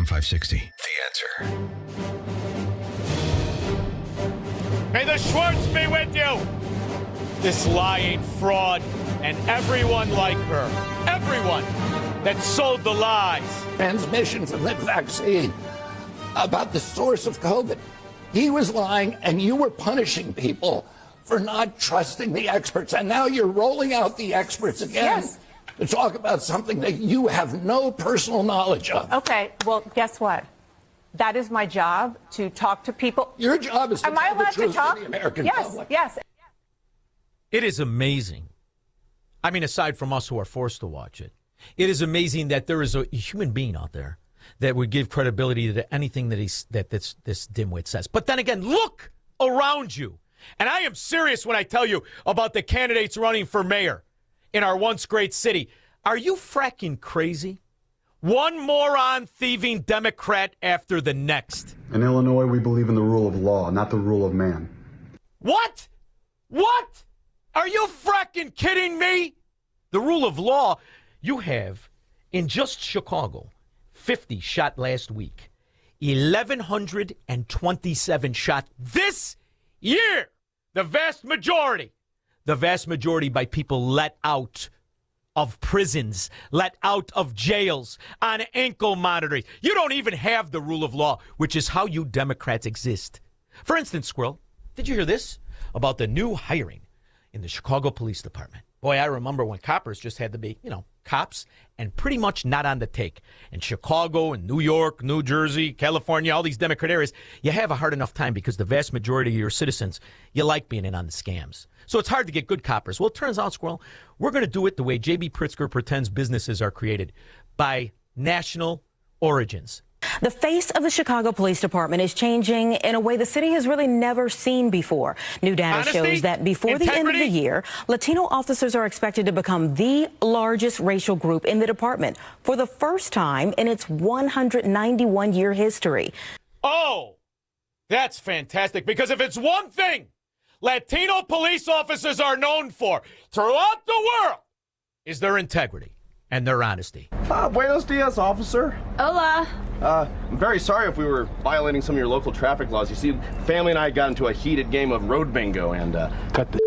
AM 560. The Answer. May the Schwartz be with you. This lying fraud and everyone like her. Everyone that sold the lies. Transmission from that vaccine about the source of COVID. He was lying, and you were punishing people for not trusting the experts. And now you're rolling out the experts again to talk about something that you have no personal knowledge of. Okay, well, guess what? That is my job, to talk to people. Your job is to Am I tell the allowed to truth talk? to the American Yes, public. yes. It is amazing. I mean, aside from us who are forced to watch it, it is amazing that there is a human being out there that would give credibility to anything that this dimwit says. But then again, look around you. And I am serious when I tell you about the candidates running for mayor in our once great city. Are you fracking crazy? One moron thieving Democrat after the next. In Illinois, we believe in the rule of law, not the rule of man. What? What? Are you fracking kidding me? The rule of law, you have in just Chicago, 50 shot last week, 1,127 shot this year. The vast majority by people let out of prisons, let out of jails, on ankle monitoring. You don't even have the rule of law, which is how you Democrats exist. For instance, Squirrel, did you hear this about the new hiring in the Chicago Police Department? Boy, I remember when coppers just had to be, cops and pretty much not on the take. In Chicago and New York, New Jersey, California, all these Democrat areas, you have a hard enough time because the vast majority of your citizens, you like being in on the scams. So it's hard to get good coppers. Well, it turns out, Squirrel, we're going to do it the way J.B. Pritzker pretends businesses are created, by national origins. The face of the Chicago Police Department is changing in a way the city has really never seen before. New data shows that before the end of the year, Latino officers are expected to become the largest racial group in the department for the first time in its 191-year history. Oh, that's fantastic, because if it's one thing Latino police officers are known for throughout the world, is their integrity and their honesty. Buenos dias, officer. Hola. I'm very sorry if we were violating some of your local traffic laws. You see, family and I got into a heated game of road bingo and, Cut the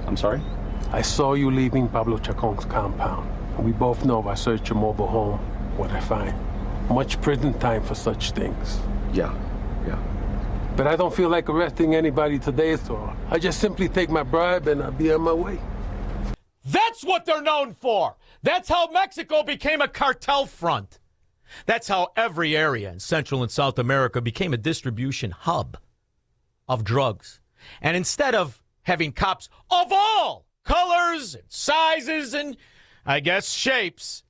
I'm sorry? I saw you leaving Pablo Chacon's compound. And we both know if I search your mobile home, what I find. Much prison time for such things. Yeah. But I don't feel like arresting anybody today, so I just simply take my bribe and I'll be on my way. That's what they're known for. That's how Mexico became a cartel front. That's how every area in Central and South America became a distribution hub of drugs. And instead of having cops of all colors and sizes and, I guess, shapes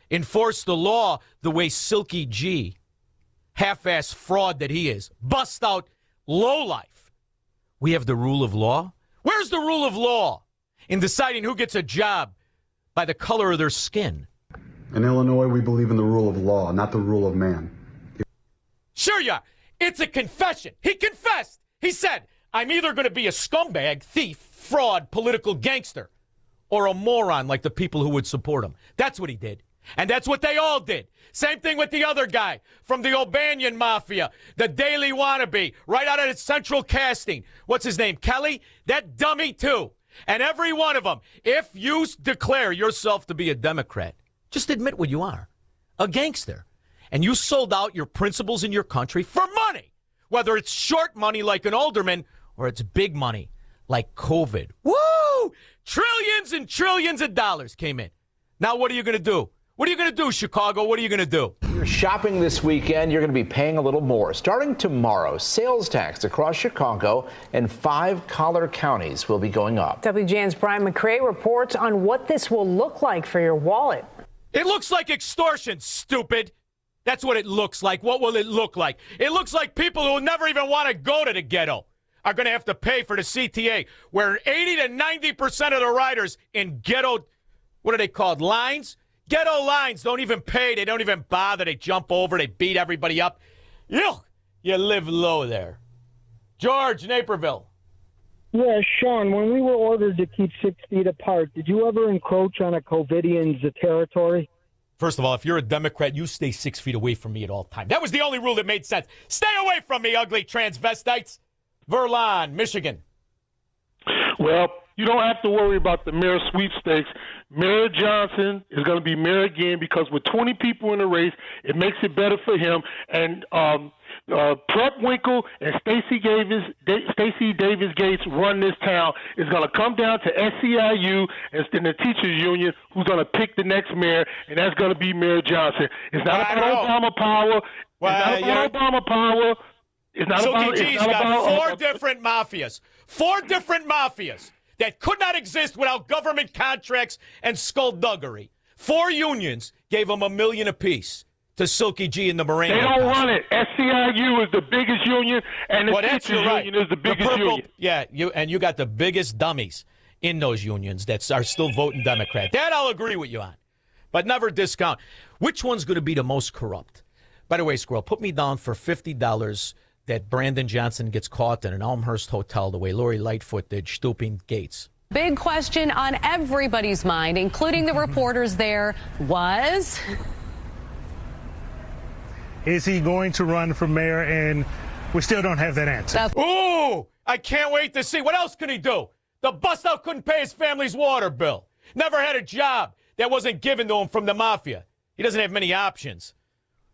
enforce the law the way Silky G, half-ass fraud that he is, bust out lowlife, we have the rule of law. Where's the rule of law in deciding who gets a job by the color of their skin? In Illinois, we believe in the rule of law, not the rule of man. Sure you are. It's a confession. He confessed. He said, I'm either going to be a scumbag, thief, fraud, political gangster, or a moron like the people who would support him. That's what he did. And that's what they all did. Same thing with the other guy from the O'Banion Mafia, the Daily Wannabe, right out of its central casting. What's his name? Kelly? That dummy, too. And every one of them, if you declare yourself to be a Democrat, just admit what you are, a gangster. And you sold out your principles in your country for money, whether it's short money like an alderman or it's big money like COVID. Woo! Trillions and trillions of dollars came in. Now what are you going to do? What are you going to do, Chicago? What are you going to do? You're shopping this weekend, you're going to be paying a little more. Starting tomorrow, sales tax across Chicago and 5 collar counties will be going up. WGN's Brian McCrae reports on what this will look like for your wallet. It looks like extortion, stupid. That's what it looks like. What will it look like? It looks like people who never even want to go to the ghetto are going to have to pay for the CTA, where 80 to 90% of the riders in ghetto, what are they called, lines? Ghetto lines don't even pay. They don't even bother. They jump over. They beat everybody up. You live low there. George, Naperville. Yeah, Sean, when we were ordered to keep 6 feet apart, did you ever encroach on a COVIDian's territory? First of all, if you're a Democrat, you stay 6 feet away from me at all times. That was the only rule that made sense. Stay away from me, ugly transvestites. Verlon, Michigan. Well, you don't have to worry about the mayor sweepstakes. Mayor Johnson is going to be mayor again because with 20 people in the race, it makes it better for him. And Prep Winkle and Stacey Davis Gates run this town. It's going to come down to SEIU and the teachers union who's going to pick the next mayor, and that's going to be Mayor Johnson. It's not about Obama power. It's not about Obama power. It's not about. It's not got four different mafias. 4 different mafias that could not exist without government contracts and skullduggery. 4 unions gave them $1 million apiece to Silky G and the Moreno. They don't run it. SEIU is the biggest union, and the teachers union is the biggest union. Yeah, you got the biggest dummies in those unions that are still voting Democrat. That I'll agree with you on, but never discount. Which one's going to be the most corrupt? By the way, Squirrel, put me down for $50 that Brandon Johnson gets caught in an Elmhurst hotel the way Lori Lightfoot did stooping Gates. Big question on everybody's mind, including the reporters there, was... Is he going to run for mayor? And we still don't have that answer. Ooh, I can't wait to see. What else can he do? The bust-out couldn't pay his family's water bill. Never had a job that wasn't given to him from the mafia. He doesn't have many options.